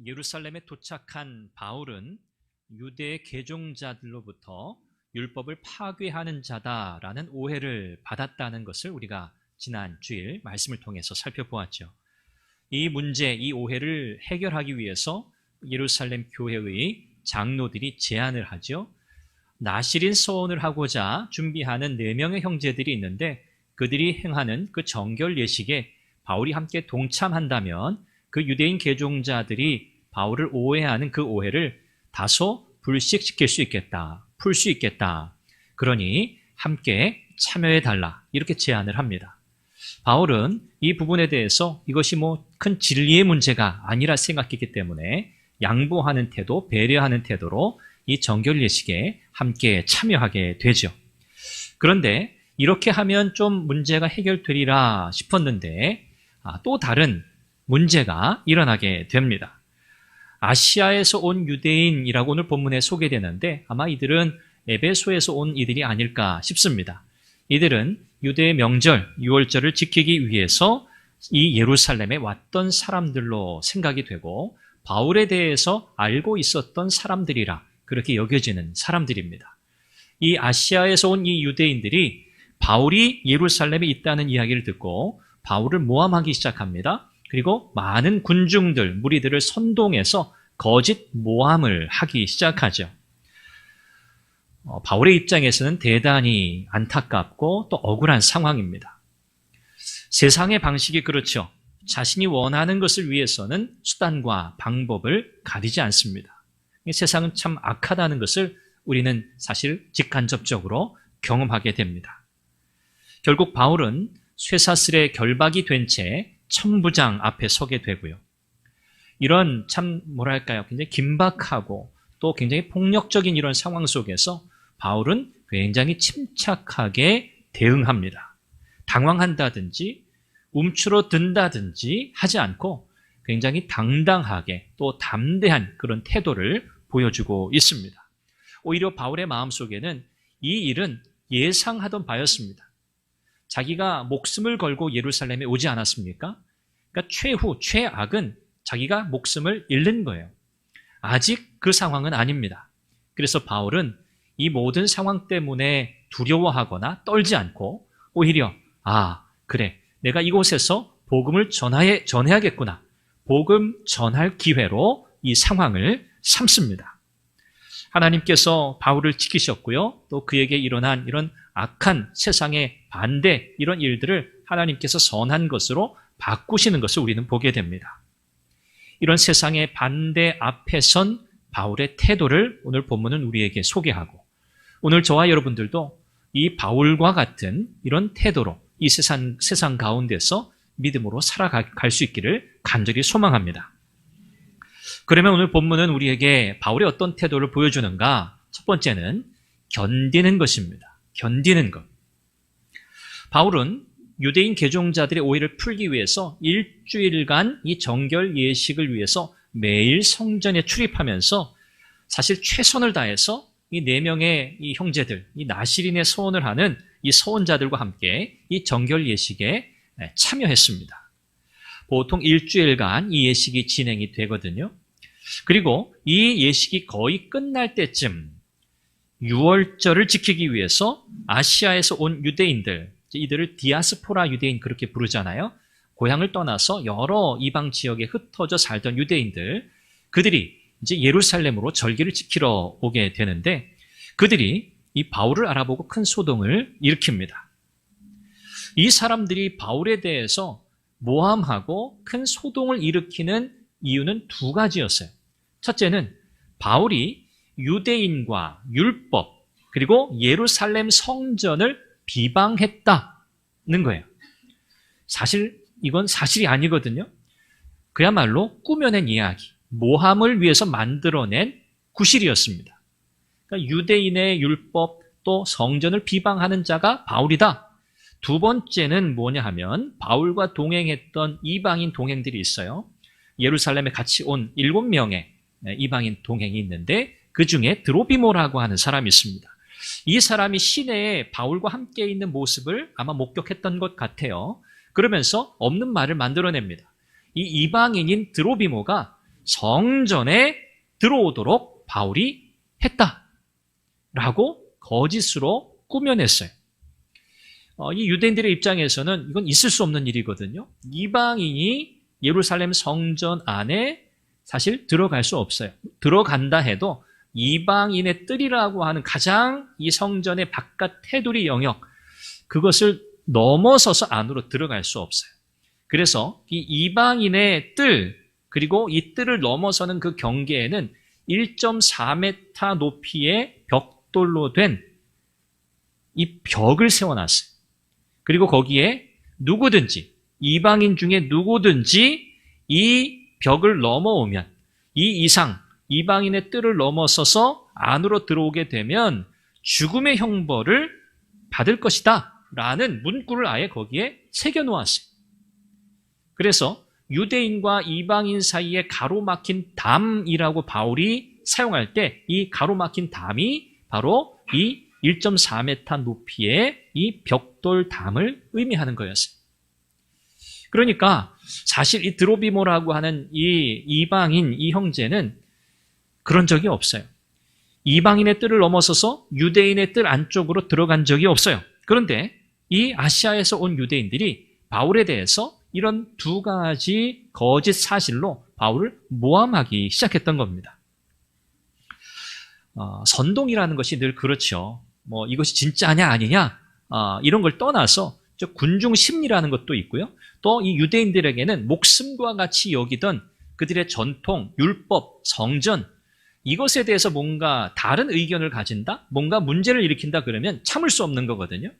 예루살렘에 도착한 바울은 유대 개종자들로부터 율법을 파괴하는 자다라는 오해를 받았다는 것을 우리가 지난 주일 말씀을 통해서 살펴보았죠. 이 문제, 이 오해를 해결하기 위해서 예루살렘 교회의 장로들이 제안을 하죠. 나실인 서원을 하고자 준비하는 4명의 형제들이 있는데 그들이 행하는 그 정결 예식에 바울이 함께 동참한다면 그 유대인 개종자들이 바울을 오해하는 그 오해를 다소 불식시킬 수 있겠다, 풀 수 있겠다. 그러니 함께 참여해달라 이렇게 제안을 합니다. 바울은 이 부분에 대해서 이것이 큰 진리의 문제가 아니라 생각했기 때문에 양보하는 태도, 배려하는 태도로 이 정결 예식에 함께 참여하게 되죠. 그런데 이렇게 하면 좀 문제가 해결되리라 싶었는데 또 다른 문제가 일어나게 됩니다. 아시아에서 온 유대인이라고 오늘 본문에 소개되는데 아마 이들은 에베소에서 온 이들이 아닐까 싶습니다. 이들은 유대의 명절, 유월절을 지키기 위해서 이 예루살렘에 왔던 사람들로 생각이 되고 바울에 대해서 알고 있었던 사람들이라 그렇게 여겨지는 사람들입니다. 이 아시아에서 온 이 유대인들이 바울이 예루살렘에 있다는 이야기를 듣고 바울을 모함하기 시작합니다. 그리고 많은 군중들, 무리들을 선동해서 거짓 모함을 하기 시작하죠. 바울의 입장에서는 대단히 안타깝고 또 억울한 상황입니다. 세상의 방식이 그렇죠. 자신이 원하는 것을 위해서는 수단과 방법을 가리지 않습니다. 세상은 참 악하다는 것을 우리는 사실 직간접적으로 경험하게 됩니다. 결국 바울은 쇠사슬에 결박이 된 채 천부장 앞에 서게 되고요. 이런 굉장히 긴박하고 또 굉장히 폭력적인 이런 상황 속에서 바울은 굉장히 침착하게 대응합니다. 당황한다든지 움츠러든다든지 하지 않고 굉장히 당당하게 또 담대한 그런 태도를 보여주고 있습니다. 오히려 바울의 마음속에는 이 일은 예상하던 바였습니다. 자기가 목숨을 걸고 예루살렘에 오지 않았습니까? 그러니까 최악은 자기가 목숨을 잃는 거예요. 아직 그 상황은 아닙니다. 그래서 바울은 이 모든 상황 때문에 두려워하거나 떨지 않고 오히려 그래, 내가 이곳에서 복음을 전해야겠구나. 복음 전할 기회로 이 상황을 삼습니다. 하나님께서 바울을 지키셨고요. 또 그에게 일어난 이런 악한 세상의 반대 이런 일들을 하나님께서 선한 것으로 바꾸시는 것을 우리는 보게 됩니다. 이런 세상의 반대 앞에 선 바울의 태도를 오늘 본문은 우리에게 소개하고 오늘 저와 여러분들도 이 바울과 같은 이런 태도로 이 세상 가운데서 믿음으로 살아갈 수 있기를 간절히 소망합니다. 그러면 오늘 본문은 우리에게 바울이 어떤 태도를 보여주는가? 첫 번째는 견디는 것입니다. 견디는 것. 바울은 유대인 개종자들의 오해를 풀기 위해서 일주일간 이 정결 예식을 위해서 매일 성전에 출입하면서 사실 최선을 다해서 이 4명의 이 형제들, 이 나실인의 서원을 하는 이 서원자들과 함께 이 정결 예식에 참여했습니다. 보통 일주일간 이 예식이 진행이 되거든요. 그리고 이 예식이 거의 끝날 때쯤 유월절을 지키기 위해서 아시아에서 온 유대인들, 이들을 디아스포라 유대인 그렇게 부르잖아요. 고향을 떠나서 여러 이방 지역에 흩어져 살던 유대인들, 그들이 이제 예루살렘으로 절기를 지키러 오게 되는데 그들이 이 바울을 알아보고 큰 소동을 일으킵니다. 이 사람들이 바울에 대해서 모함하고 큰 소동을 일으키는 이유는 2가지였어요. 첫째는 바울이 유대인과 율법 그리고 예루살렘 성전을 비방했다는 거예요. 사실 이건 사실이 아니거든요. 그야말로 꾸며낸 이야기, 모함을 위해서 만들어낸 구실이었습니다. 그러니까 유대인의 율법 또 성전을 비방하는 자가 바울이다. 2번째는 뭐냐 하면 바울과 동행했던 이방인 동행들이 있어요. 예루살렘에 같이 온 7명의 이방인 동행이 있는데 그 중에 드로비모라고 하는 사람이 있습니다. 이 사람이 시내에 바울과 함께 있는 모습을 아마 목격했던 것 같아요. 그러면서 없는 말을 만들어냅니다. 이 이방인인 드로비모가 성전에 들어오도록 바울이 했다라고 거짓으로 꾸며냈어요. 이 유대인들의 입장에서는 이건 있을 수 없는 일이거든요. 이방인이 예루살렘 성전 안에 사실 들어갈 수 없어요. 들어간다 해도 이방인의 뜰이라고 하는 가장 이 성전의 바깥 테두리 영역, 그것을 넘어서서 안으로 들어갈 수 없어요. 그래서 이 이방인의 뜰, 그리고 이 뜰을 넘어서는 그 경계에는 1.4m 높이의 벽돌로 된 이 벽을 세워놨어요. 그리고 거기에 누구든지, 이방인 중에 누구든지 이 벽을 넘어오면, 이 이상 이방인의 뜰을 넘어서서 안으로 들어오게 되면 죽음의 형벌을 받을 것이다 라는 문구를 아예 거기에 새겨놓았어요. 그래서 유대인과 이방인 사이에 가로막힌 담이라고 바울이 사용할 때 이 가로막힌 담이 바로 이 1.4m 높이의 이 벽돌 담을 의미하는 거였어요. 그러니까 사실 이 드로비모라고 하는 이 이방인, 이 형제는 그런 적이 없어요. 이방인의 뜰을 넘어서서 유대인의 뜰 안쪽으로 들어간 적이 없어요. 그런데 이 아시아에서 온 유대인들이 바울에 대해서 이런 두 가지 거짓 사실로 바울을 모함하기 시작했던 겁니다. 선동이라는 것이 늘 그렇죠. 뭐 이것이 진짜냐 아니냐 이런 걸 떠나서 군중 심리라는 것도 있고요. 또 이 유대인들에게는 목숨과 같이 여기던 그들의 전통, 율법, 성전, 이것에 대해서 뭔가 다른 의견을 가진다? 뭔가 문제를 일으킨다 그러면 참을 수 없는 거거든요.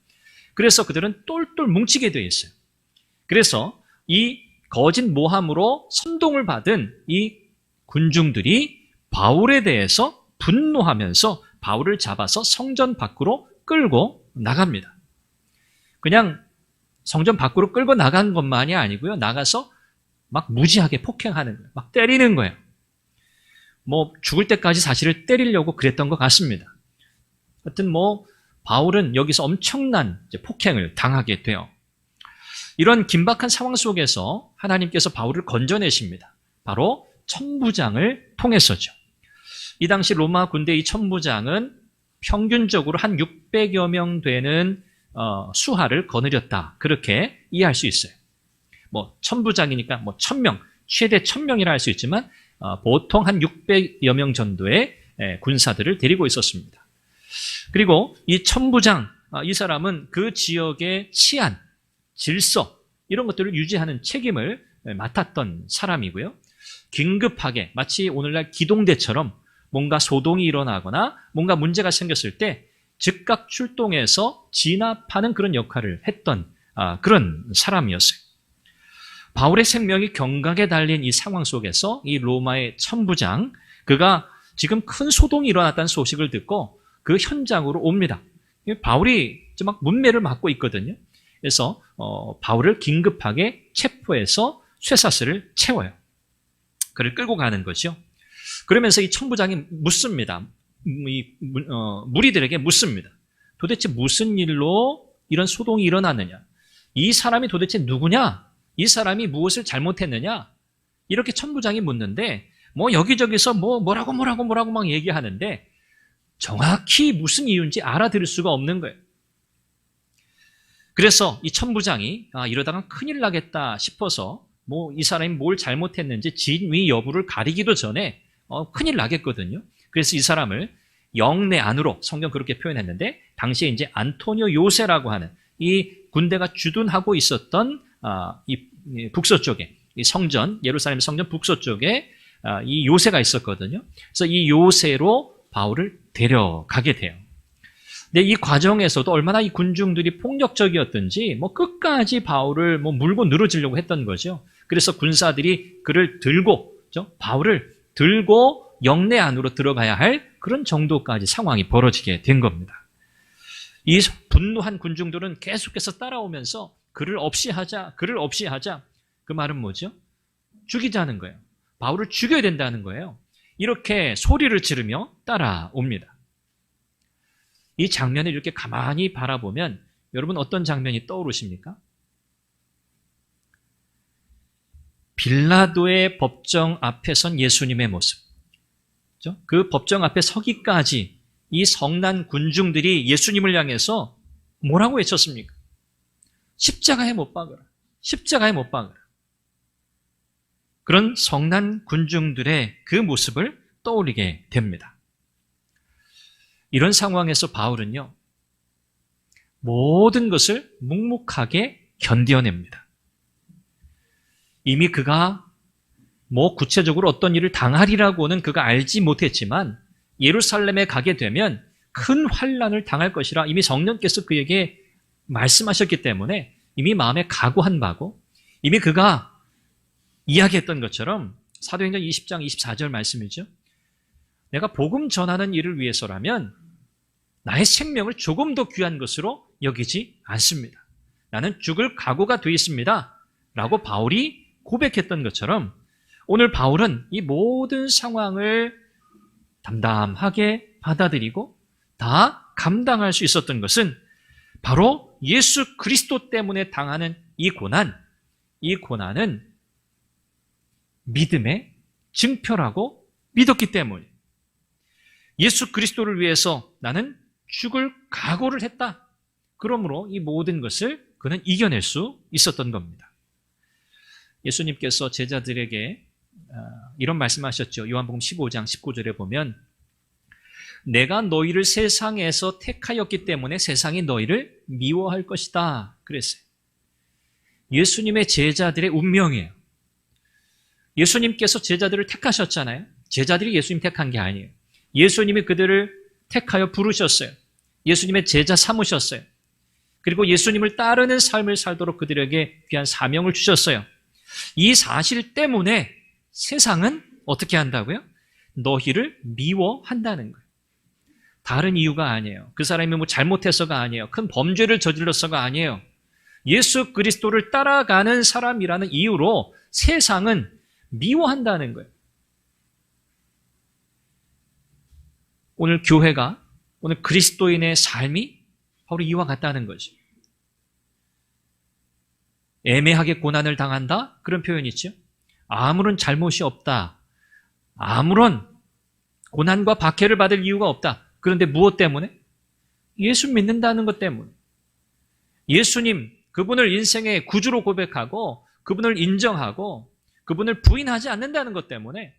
그래서 그들은 똘똘 뭉치게 되어 있어요. 그래서 이 거짓 모함으로 선동을 받은 이 군중들이 바울에 대해서 분노하면서 바울을 잡아서 성전 밖으로 끌고 나갑니다. 그냥 성전 밖으로 끌고 나간 것만이 아니고요. 나가서 막 무지하게 폭행하는 거예요. 막 때리는 거예요. 뭐 죽을 때까지 사실을 때리려고 그랬던 것 같습니다. 하여튼 뭐 바울은 여기서 엄청난 폭행을 당하게 돼요. 이런 긴박한 상황 속에서 하나님께서 바울을 건져내십니다. 바로 천부장을 통해서죠. 이 당시 로마 군대 이 천부장은 평균적으로 한 600여 명 되는 수하를 거느렸다. 그렇게 이해할 수 있어요. 뭐 천부장이니까 뭐 1000명, 최대 1000명이라 할 수 있지만 보통 한 600여 명 정도의 군사들을 데리고 있었습니다. 그리고 이 천부장, 이 사람은 그 지역의 치안, 질서 이런 것들을 유지하는 책임을 맡았던 사람이고요. 긴급하게 마치 오늘날 기동대처럼 뭔가 소동이 일어나거나 뭔가 문제가 생겼을 때 즉각 출동해서 진압하는 그런 역할을 했던 그런 사람이었어요. 바울의 생명이 경각에 달린 이 상황 속에서 이 로마의 천부장, 그가 지금 큰 소동이 일어났다는 소식을 듣고 그 현장으로 옵니다. 바울이 막 문매를 맞고 있거든요. 그래서 바울을 긴급하게 체포해서 쇠사슬을 채워요. 그를 끌고 가는 거죠. 그러면서 이 천부장이 묻습니다. 무리들에게 묻습니다. 도대체 무슨 일로 이런 소동이 일어났느냐? 이 사람이 도대체 누구냐? 이 사람이 무엇을 잘못했느냐? 이렇게 천부장이 묻는데 뭐 여기저기서 뭐라고 막 얘기하는데 정확히 무슨 이유인지 알아들을 수가 없는 거예요. 그래서 이 천부장이 이러다가 큰일 나겠다 싶어서 뭐 이 사람이 뭘 잘못했는지 진위 여부를 가리기도 전에 큰일 나겠거든요. 그래서 이 사람을 영내 안으로, 성경 그렇게 표현했는데 당시에 이제 안토니오 요새라고 하는 이 군대가 주둔하고 있었던 이 북서쪽에 이 성전, 예루살렘 성전 북서쪽에 이 요새가 있었거든요. 그래서 이 요새로 바울을 데려가게 돼요. 근데 이 과정에서도 얼마나 이 군중들이 폭력적이었든지 뭐 끝까지 바울을 뭐 물고 늘어지려고 했던 거죠. 그래서 군사들이 그를 들고, 바울을 들고 영내 안으로 들어가야 할 그런 정도까지 상황이 벌어지게 된 겁니다. 이 분노한 군중들은 계속해서 따라오면서 그를 없이 하자. 그 말은 뭐죠? 죽이자는 거예요. 바울을 죽여야 된다는 거예요. 이렇게 소리를 지르며 따라옵니다. 이 장면을 이렇게 가만히 바라보면 여러분 어떤 장면이 떠오르십니까? 빌라도의 법정 앞에 선 예수님의 모습, 그렇죠? 그 법정 앞에 서기까지 이 성난 군중들이 예수님을 향해서 뭐라고 외쳤습니까? 십자가에 못 박으라. 십자가에 못 박으라. 그런 성난 군중들의 그 모습을 떠올리게 됩니다. 이런 상황에서 바울은요, 모든 것을 묵묵하게 견뎌냅니다. 이미 그가 구체적으로 어떤 일을 당하리라고는 그가 알지 못했지만 예루살렘에 가게 되면 큰 환난을 당할 것이라 이미 성령께서 그에게 말씀하셨기 때문에 이미 마음에 각오한 바고, 이미 그가 이야기했던 것처럼 사도행전 20장 24절 말씀이죠. 내가 복음 전하는 일을 위해서라면 나의 생명을 조금 더 귀한 것으로 여기지 않습니다. 나는 죽을 각오가 되어 있습니다. 라고 바울이 고백했던 것처럼 오늘 바울은 이 모든 상황을 담담하게 받아들이고 다 감당할 수 있었던 것은 바로 예수 그리스도 때문에 당하는 이 고난은 믿음의 증표라고 믿었기 때문에, 예수 그리스도를 위해서 나는 죽을 각오를 했다. 그러므로 이 모든 것을 그는 이겨낼 수 있었던 겁니다. 예수님께서 제자들에게 이런 말씀하셨죠. 요한복음 15장 19절에 보면 내가 너희를 세상에서 택하였기 때문에 세상이 너희를 미워할 것이다. 그랬어요. 예수님의 제자들의 운명이에요. 예수님께서 제자들을 택하셨잖아요. 제자들이 예수님 택한 게 아니에요. 예수님이 그들을 택하여 부르셨어요. 예수님의 제자 삼으셨어요. 그리고 예수님을 따르는 삶을 살도록 그들에게 귀한 사명을 주셨어요. 이 사실 때문에 세상은 어떻게 한다고요? 너희를 미워한다는 거예요. 다른 이유가 아니에요. 그 사람이 잘못해서가 아니에요. 큰 범죄를 저질러서가 아니에요. 예수 그리스도를 따라가는 사람이라는 이유로 세상은 미워한다는 거예요. 오늘 교회가, 오늘 그리스도인의 삶이 바로 이와 같다는 거죠. 애매하게 고난을 당한다? 그런 표현이 있죠. 아무런 잘못이 없다. 아무런 고난과 박해를 받을 이유가 없다. 그런데 무엇 때문에? 예수 믿는다는 것 때문에. 예수님, 그분을 인생의 구주로 고백하고 그분을 인정하고 그분을 부인하지 않는다는 것 때문에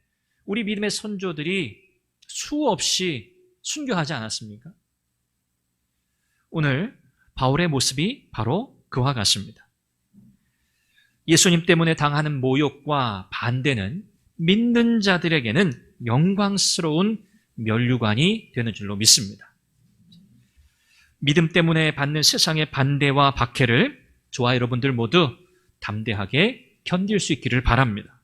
우리 믿음의 선조들이 수없이 순교하지 않았습니까? 오늘 바울의 모습이 바로 그와 같습니다. 예수님 때문에 당하는 모욕과 반대는 믿는 자들에게는 영광스러운 면류관이 되는 줄로 믿습니다. 믿음 때문에 받는 세상의 반대와 박해를 저와 여러분들 모두 담대하게 견딜 수 있기를 바랍니다.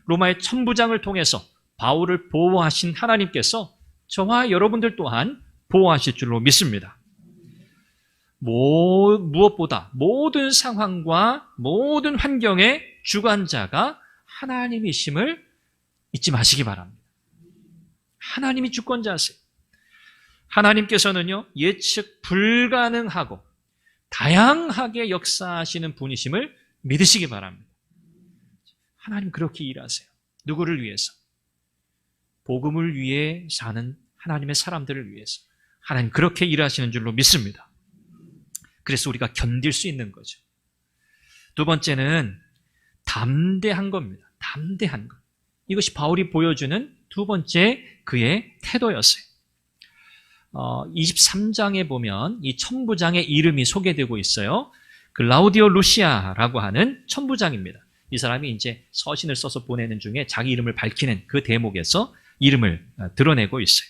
로마의 천부장을 통해서 바울을 보호하신 하나님께서 저와 여러분들 또한 보호하실 줄로 믿습니다. 무엇보다 모든 상황과 모든 환경의 주관자가 하나님이심을 잊지 마시기 바랍니다. 하나님이 주권자세요. 하나님께서는요, 예측 불가능하고 다양하게 역사하시는 분이심을 믿으시기 바랍니다. 하나님 그렇게 일하세요. 누구를 위해서? 복음을 위해 사는 하나님의 사람들을 위해서. 하나님 그렇게 일하시는 줄로 믿습니다. 그래서 우리가 견딜 수 있는 거죠. 두 번째는 담대한 겁니다. 담대한 것. 이것이 바울이 보여주는 두 번째 그의 태도였어요. 23장에 보면 이 천부장의 이름이 소개되고 있어요. 글라우디오 루시아라고 하는 천부장입니다. 이 사람이 이제 서신을 써서 보내는 중에 자기 이름을 밝히는 그 대목에서 이름을 드러내고 있어요.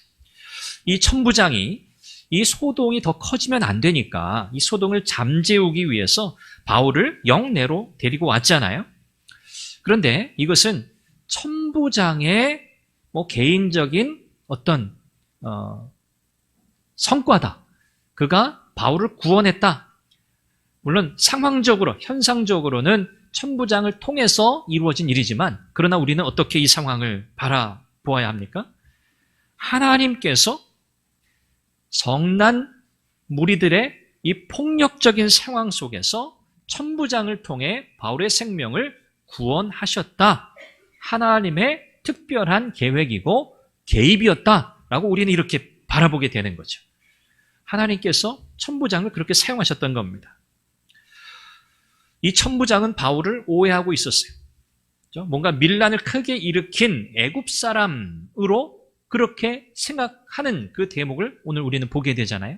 이 천부장이 이 소동이 더 커지면 안 되니까 이 소동을 잠재우기 위해서 바울을 영내로 데리고 왔잖아요. 그런데 이것은 천부장의 개인적인 어떤 성과다. 그가 바울을 구원했다. 물론 상황적으로, 현상적으로는 천부장을 통해서 이루어진 일이지만 그러나 우리는 어떻게 이 상황을 바라보아야 합니까? 하나님께서 성난 무리들의 이 폭력적인 상황 속에서 천부장을 통해 바울의 생명을 구원하셨다. 하나님의 특별한 계획이고 개입이었다라고 우리는 이렇게 바라보게 되는 거죠. 하나님께서 천부장을 그렇게 사용하셨던 겁니다. 이 천부장은 바울을 오해하고 있었어요. 뭔가 밀란을 크게 일으킨 애굽 사람으로 그렇게 생각하는 그 대목을 오늘 우리는 보게 되잖아요.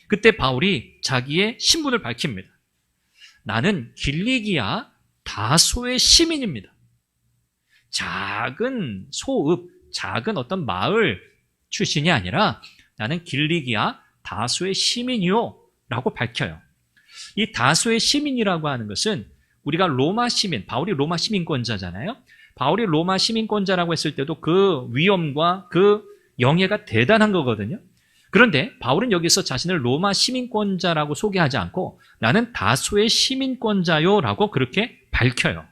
그때 바울이 자기의 신분을 밝힙니다. 나는 길리기아 다소의 시민입니다. 작은 소읍, 작은 어떤 마을 출신이 아니라 나는 길리기아 다소의 시민이요 라고 밝혀요. 이 다소의 시민이라고 하는 것은 우리가 로마 시민, 바울이 로마 시민권자잖아요. 바울이 로마 시민권자라고 했을 때도 그 위엄과 그 영예가 대단한 거거든요. 그런데 바울은 여기서 자신을 로마 시민권자라고 소개하지 않고 나는 다소의 시민권자요 라고 그렇게 밝혀요.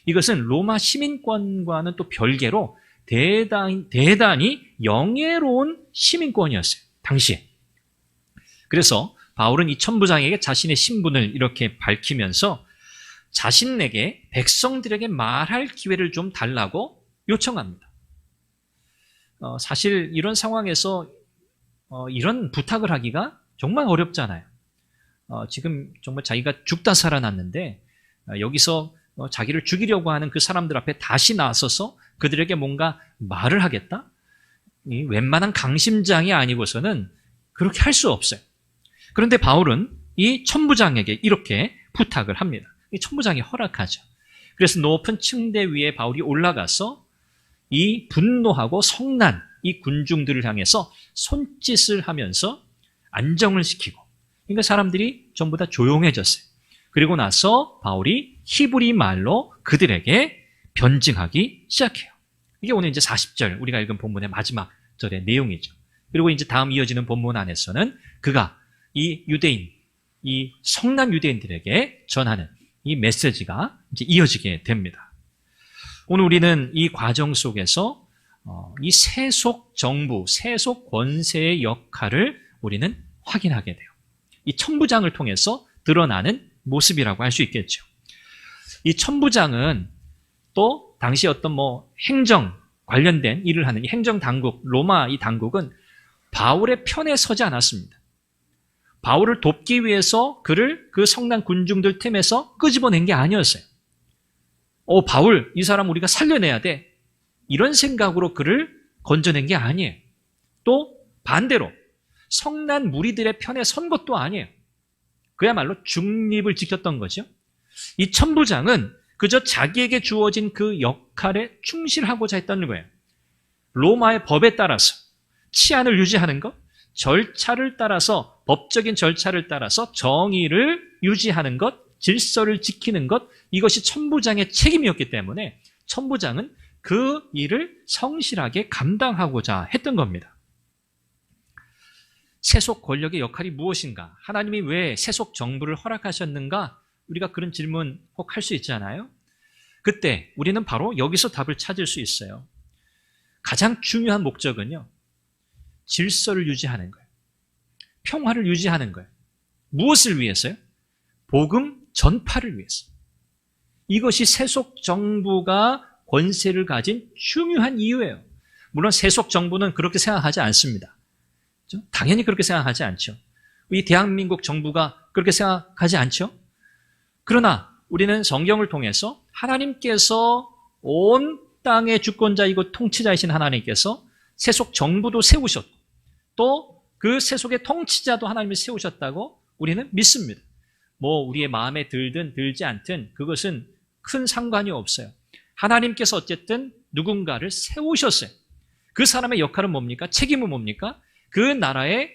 이것은 로마 시민권과는 또 별개로 대단히 영예로운 시민권이었어요. 당시에. 그래서 바울은 이 천부장에게 자신의 신분을 이렇게 밝히면서 자신에게 백성들에게 말할 기회를 좀 달라고 요청합니다. 사실 이런 상황에서 이런 부탁을 하기가 정말 어렵잖아요. 지금 정말 자기가 죽다 살아났는데 여기서 자기를 죽이려고 하는 그 사람들 앞에 다시 나서서 그들에게 뭔가 말을 하겠다? 웬만한 강심장이 아니고서는 그렇게 할 수 없어요. 그런데 바울은 이 천부장에게 이렇게 부탁을 합니다. 이 천부장이 허락하죠. 그래서 높은 층대 위에 바울이 올라가서 이 분노하고 성난 이 군중들을 향해서 손짓을 하면서 안정을 시키고, 그러니까 사람들이 전부 다 조용해졌어요. 그리고 나서 바울이 히브리 말로 그들에게 변증하기 시작해요. 이게 오늘 이제 40절 우리가 읽은 본문의 마지막 절의 내용이죠. 그리고 이제 다음 이어지는 본문 안에서는 그가 이 유대인, 이 성난 유대인들에게 전하는 이 메시지가 이제 이어지게 됩니다. 오늘 우리는 이 과정 속에서 이 세속 정부, 세속 권세의 역할을 우리는 확인하게 돼요. 이 천부장을 통해서 드러나는 모습이라고 할 수 있겠죠. 이 천부장은 또 당시 어떤 행정 관련된 일을 하는 이 행정 당국, 로마 이 당국은 바울의 편에 서지 않았습니다. 바울을 돕기 위해서 그를 그 성난 군중들 틈에서 끄집어낸 게 아니었어요. 바울, 이 사람 우리가 살려내야 돼. 이런 생각으로 그를 건져낸 게 아니에요. 또 반대로 성난 무리들의 편에 선 것도 아니에요. 그야말로 중립을 지켰던 거죠. 이 천부장은 그저 자기에게 주어진 그 역할에 충실하고자 했다는 거예요. 로마의 법에 따라서 치안을 유지하는 것, 절차를 따라서, 법적인 절차를 따라서 정의를 유지하는 것, 질서를 지키는 것, 이것이 천부장의 책임이었기 때문에 천부장은 그 일을 성실하게 감당하고자 했던 겁니다. 세속 권력의 역할이 무엇인가? 하나님이 왜 세속 정부를 허락하셨는가? 우리가 그런 질문 혹 할 수 있잖아요. 그때 우리는 바로 여기서 답을 찾을 수 있어요. 가장 중요한 목적은요, 질서를 유지하는 거예요. 평화를 유지하는 거예요. 무엇을 위해서요? 복음 전파를 위해서. 이것이 세속 정부가 권세를 가진 중요한 이유예요. 물론 세속 정부는 그렇게 생각하지 않습니다. 당연히 그렇게 생각하지 않죠. 이 대한민국 정부가 그렇게 생각하지 않죠. 그러나 우리는 성경을 통해서 하나님께서 온 땅의 주권자이고 통치자이신 하나님께서 세속 정부도 세우셨고 또 그 세속의 통치자도 하나님이 세우셨다고 우리는 믿습니다. 우리의 마음에 들든 들지 않든 그것은 큰 상관이 없어요. 하나님께서 어쨌든 누군가를 세우셨어요. 그 사람의 역할은 뭡니까? 책임은 뭡니까? 그 나라의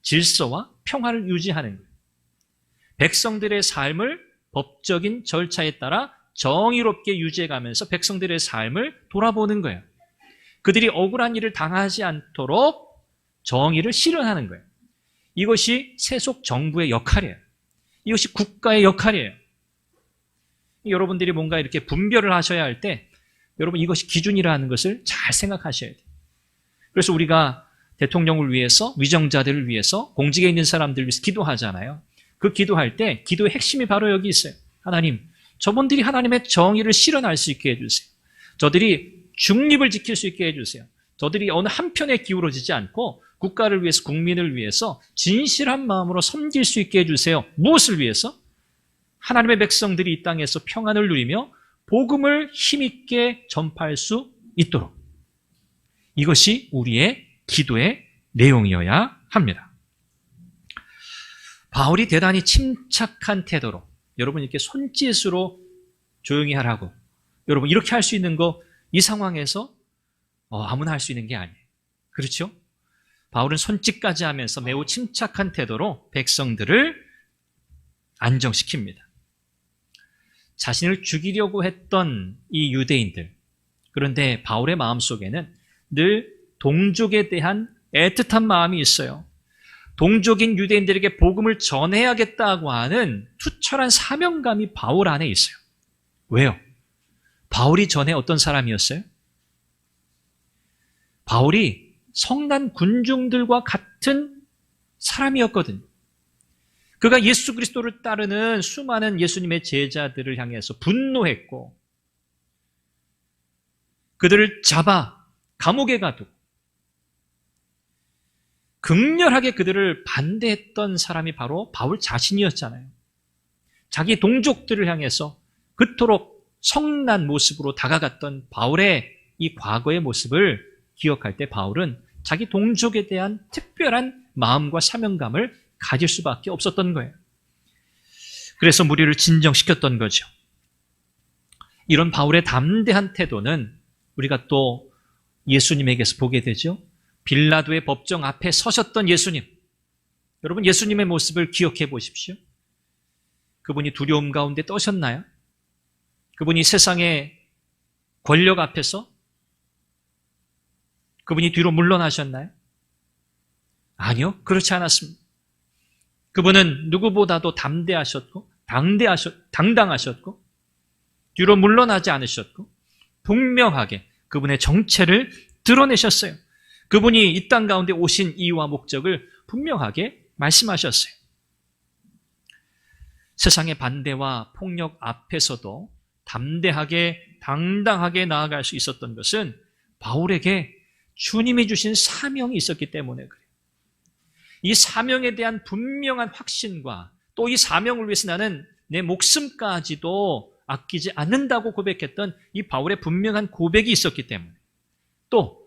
질서와 평화를 유지하는 거예요. 백성들의 삶을 법적인 절차에 따라 정의롭게 유지해가면서 백성들의 삶을 돌아보는 거예요. 그들이 억울한 일을 당하지 않도록 정의를 실현하는 거예요. 이것이 세속 정부의 역할이에요. 이것이 국가의 역할이에요. 여러분들이 뭔가 이렇게 분별을 하셔야 할 때 여러분 이것이 기준이라는 것을 잘 생각하셔야 돼요. 그래서 우리가 대통령을 위해서, 위정자들을 위해서, 공직에 있는 사람들을 위해서 기도하잖아요. 그 기도할 때 기도의 핵심이 바로 여기 있어요. 하나님, 저분들이 하나님의 정의를 실현할 수 있게 해주세요. 저들이 중립을 지킬 수 있게 해주세요. 저들이 어느 한편에 기울어지지 않고 국가를 위해서, 국민을 위해서 진실한 마음으로 섬길 수 있게 해주세요. 무엇을 위해서? 하나님의 백성들이 이 땅에서 평안을 누리며 복음을 힘있게 전파할 수 있도록. 이것이 우리의 기도의 내용이어야 합니다. 바울이 대단히 침착한 태도로, 여러분 이렇게 손짓으로 조용히 하라고, 여러분 이렇게 할 수 있는 거 이 상황에서 아무나 할 수 있는 게 아니에요. 그렇죠? 바울은 손짓까지 하면서 매우 침착한 태도로 백성들을 안정시킵니다. 자신을 죽이려고 했던 이 유대인들, 그런데 바울의 마음속에는 늘 동족에 대한 애틋한 마음이 있어요. 동족인 유대인들에게 복음을 전해야겠다고 하는 투철한 사명감이 바울 안에 있어요. 왜요? 바울이 전에 어떤 사람이었어요? 바울이 성난 군중들과 같은 사람이었거든요. 그가 예수 그리스도를 따르는 수많은 예수님의 제자들을 향해서 분노했고, 그들을 잡아 감옥에 가두고 극렬하게 그들을 반대했던 사람이 바로 바울 자신이었잖아요. 자기 동족들을 향해서 그토록 성난 모습으로 다가갔던 바울의 이 과거의 모습을 기억할 때 바울은 자기 동족에 대한 특별한 마음과 사명감을 가질 수밖에 없었던 거예요. 그래서 무리를 진정시켰던 거죠. 이런 바울의 담대한 태도는 우리가 또 예수님에게서 보게 되죠. 빌라도의 법정 앞에 서셨던 예수님. 여러분 예수님의 모습을 기억해 보십시오. 그분이 두려움 가운데 떠셨나요? 그분이 세상의 권력 앞에서 그분이 뒤로 물러나셨나요? 아니요, 그렇지 않았습니다. 그분은 누구보다도 담대하셨고 당당하셨고 뒤로 물러나지 않으셨고 분명하게 그분의 정체를 드러내셨어요. 그분이 이 땅 가운데 오신 이유와 목적을 분명하게 말씀하셨어요. 세상의 반대와 폭력 앞에서도 담대하게 당당하게 나아갈 수 있었던 것은 바울에게 주님이 주신 사명이 있었기 때문에 그래요. 이 사명에 대한 분명한 확신과 또 이 사명을 위해서 나는 내 목숨까지도 아끼지 않는다고 고백했던 이 바울의 분명한 고백이 있었기 때문에, 또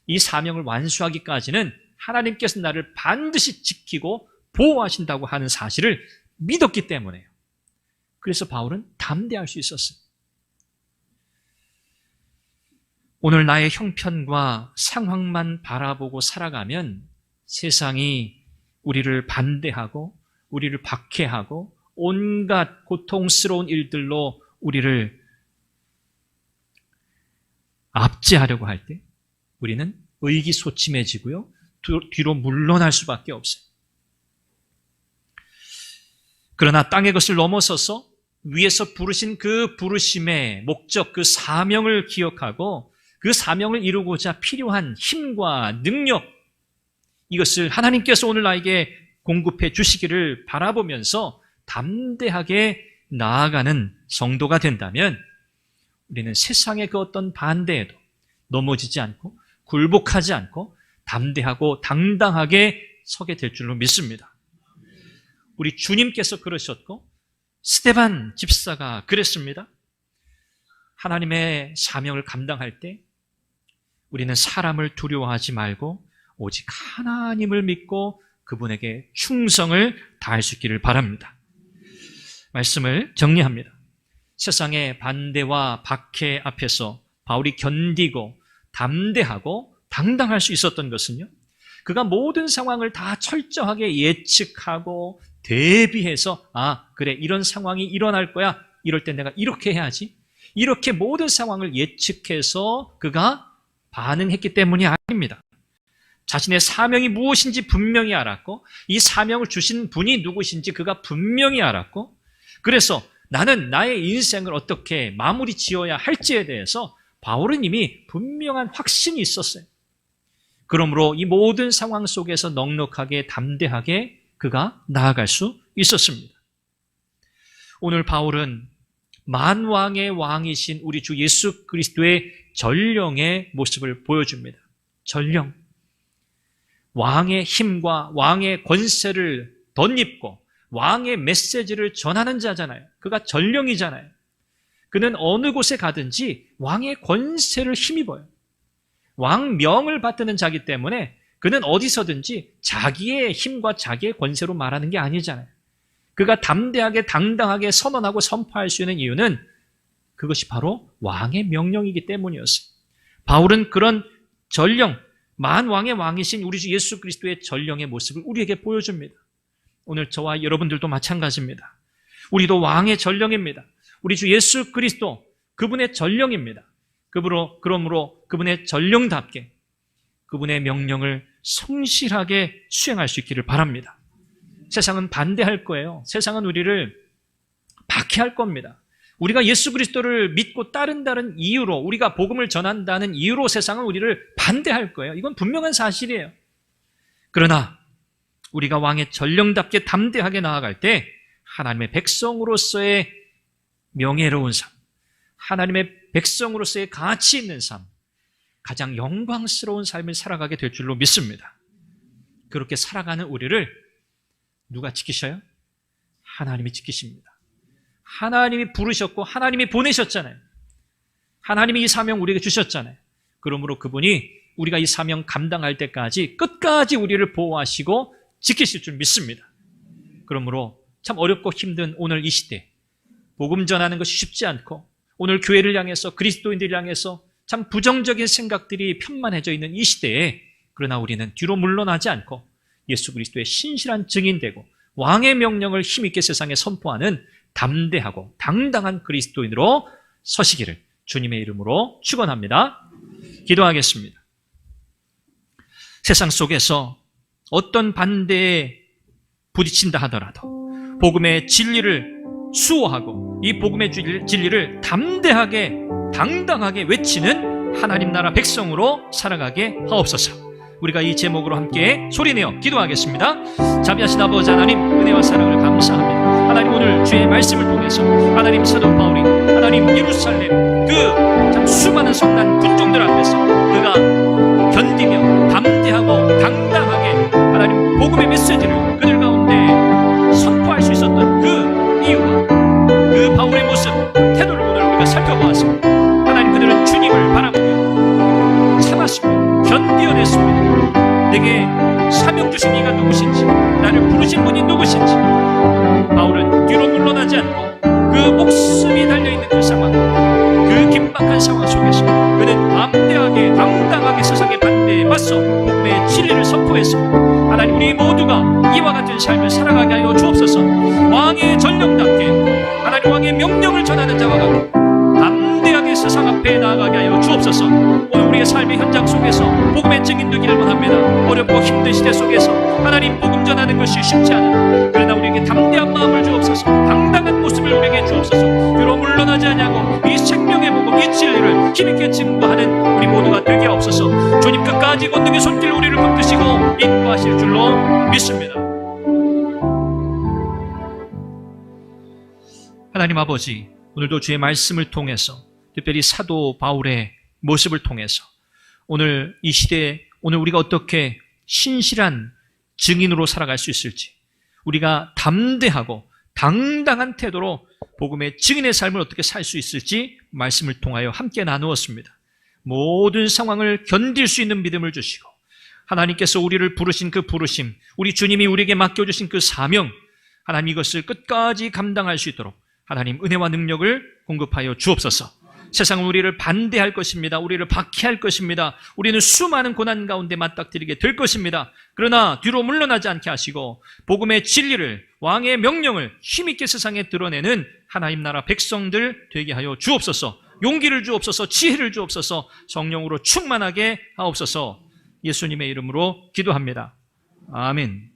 이 사명을 완수하기까지는 하나님께서 나를 반드시 지키고 보호하신다고 하는 사실을 믿었기 때문에요. 그래서 바울은 담대할 수 있었어요. 오늘 나의 형편과 상황만 바라보고 살아가면 세상이 우리를 반대하고 우리를 박해하고 온갖 고통스러운 일들로 우리를 압제하려고 할 때 우리는 의기소침해지고요, 뒤로 물러날 수밖에 없어요. 그러나 땅의 것을 넘어서서 위에서 부르신 그 부르심의 목적, 그 사명을 기억하고 그 사명을 이루고자 필요한 힘과 능력, 이것을 하나님께서 오늘 나에게 공급해 주시기를 바라보면서 담대하게 나아가는 성도가 된다면 우리는 세상의 그 어떤 반대에도 넘어지지 않고 굴복하지 않고 담대하고 당당하게 서게 될 줄로 믿습니다. 우리 주님께서 그러셨고 스데반 집사가 그랬습니다. 하나님의 사명을 감당할 때 우리는 사람을 두려워하지 말고 오직 하나님을 믿고 그분에게 충성을 다할 수 있기를 바랍니다. 말씀을 정리합니다. 세상의 반대와 박해 앞에서 바울이 견디고 담대하고 당당할 수 있었던 것은요, 그가 모든 상황을 다 철저하게 예측하고 대비해서 그래, 이런 상황이 일어날 거야, 이럴 때 내가 이렇게 해야지, 이렇게 모든 상황을 예측해서 그가 반응했기 때문이 아닙니다. 자신의 사명이 무엇인지 분명히 알았고 이 사명을 주신 분이 누구신지 그가 분명히 알았고, 그래서 나는 나의 인생을 어떻게 마무리 지어야 할지에 대해서 바울은 이미 분명한 확신이 있었어요. 그러므로 이 모든 상황 속에서 넉넉하게 담대하게 그가 나아갈 수 있었습니다. 오늘 바울은 만왕의 왕이신 우리 주 예수 그리스도의 전령의 모습을 보여줍니다. 전령. 왕의 힘과 왕의 권세를 덧입고 왕의 메시지를 전하는 자잖아요. 그가 전령이잖아요. 그는 어느 곳에 가든지 왕의 권세를 힘입어요. 왕명을 받드는 자기 때문에 그는 어디서든지 자기의 힘과 자기의 권세로 말하는 게 아니잖아요. 그가 담대하게 당당하게 선언하고 선포할 수 있는 이유는 그것이 바로 왕의 명령이기 때문이었어요. 바울은 그런 전령, 만왕의 왕이신 우리 주 예수 그리스도의 전령의 모습을 우리에게 보여줍니다. 오늘 저와 여러분들도 마찬가지입니다. 우리도 왕의 전령입니다. 우리 주 예수 그리스도 그분의 전령입니다. 그러므로 그분의 전령답게 그분의 명령을 성실하게 수행할 수 있기를 바랍니다. 세상은 반대할 거예요. 세상은 우리를 박해할 겁니다. 우리가 예수 그리스도를 믿고 따른다는 이유로, 우리가 복음을 전한다는 이유로 세상은 우리를 반대할 거예요. 이건 분명한 사실이에요. 그러나 우리가 왕의 전령답게 담대하게 나아갈 때 하나님의 백성으로서의 명예로운 삶, 하나님의 백성으로서의 가치 있는 삶, 가장 영광스러운 삶을 살아가게 될 줄로 믿습니다. 그렇게 살아가는 우리를 누가 지키셔요? 하나님이 지키십니다. 하나님이 부르셨고 하나님이 보내셨잖아요. 하나님이 이 사명 우리에게 주셨잖아요. 그러므로 그분이 우리가 이 사명 감당할 때까지 끝까지 우리를 보호하시고 지키실 줄 믿습니다. 그러므로 참 어렵고 힘든 오늘 이 시대, 복음 전하는 것이 쉽지 않고 오늘 교회를 향해서, 그리스도인들을 향해서 참 부정적인 생각들이 편만해져 있는 이 시대에, 그러나 우리는 뒤로 물러나지 않고 예수 그리스도의 신실한 증인되고 왕의 명령을 힘있게 세상에 선포하는 담대하고 당당한 그리스도인으로 서시기를 주님의 이름으로 축원합니다. 기도하겠습니다. 세상 속에서 어떤 반대에 부딪힌다 하더라도 복음의 진리를 수호하고 이 복음의 진리를 담대하게 당당하게 외치는 하나님 나라 백성으로 살아가게 하옵소서. 우리가 이 제목으로 함께 소리내어 기도하겠습니다. 자비하신 아버지 하나님, 은혜와 사랑을 감사합니다. 하나님, 오늘 주의 말씀을 통해서 하나님 사도 바울이 하나님 예루살렘 그 참 수많은 성난 군종들 앞에서 그가 견디며 담대하고 당당하게 하나님 복음의 메시지를 그들 가운데 선포할 수 있었던 그 이유와 그 바울의 모습, 태도를 오늘 우리가 살펴보았습니다. 하나님, 그들은 주님을 바라보며 참았습니다. 견디어냈습니다. 내게 사명 주신 이가 누구신지, 나를 부르신 분이 누구신지. 바울은 뒤로 물러나지 않고 그 목숨이 달려있는 그 상황, 그 긴박한 상황 속에서 그는 담대하게 당당하게 세상의 반대에 맞서 복음의 진리를 선포했습니다. 하나님, 우리 모두가 이와 같은 삶을 살아가게 하여 주옵소서. 왕의 전령답게 하나님 왕의 명령을 전하는 자와 같게 담대하게 세상 앞에 나아가게 하여 주옵소서. 오늘 우리의 삶의 현장 속에서 복음의 증인 되기를 원합니다. 어렵고 힘든 시대 속에서 하나님 복음 전하는 것이 쉽지 않은, 그러나 우리에게 담대한 마음을 주옵소서. 당당한 모습을 우리에게 주옵소서. 뒤로 물러나지 않냐고 이 생명의 복음, 이 진리를 힘있게 증거하는 우리 모두가 되게 하옵소서. 주님, 끝까지 권능의 손길 우리를 붙드시고 인도하실 줄로 믿습니다. 하나님 아버지, 오늘도 주의 말씀을 통해서, 특별히 사도 바울의 모습을 통해서 오늘 이 시대에 오늘 우리가 어떻게 신실한 증인으로 살아갈 수 있을지, 우리가 담대하고 당당한 태도로 복음의 증인의 삶을 어떻게 살 수 있을지 말씀을 통하여 함께 나누었습니다. 모든 상황을 견딜 수 있는 믿음을 주시고 하나님께서 우리를 부르신 그 부르심, 우리 주님이 우리에게 맡겨주신 그 사명, 하나님 이것을 끝까지 감당할 수 있도록 하나님 은혜와 능력을 공급하여 주옵소서. 세상은 우리를 반대할 것입니다. 우리를 박해할 것입니다. 우리는 수많은 고난 가운데 맞닥뜨리게 될 것입니다. 그러나 뒤로 물러나지 않게 하시고 복음의 진리를, 왕의 명령을 힘있게 세상에 드러내는 하나님 나라 백성들 되게 하여 주옵소서. 용기를 주옵소서. 지혜를 주옵소서. 성령으로 충만하게 하옵소서. 예수님의 이름으로 기도합니다. 아멘.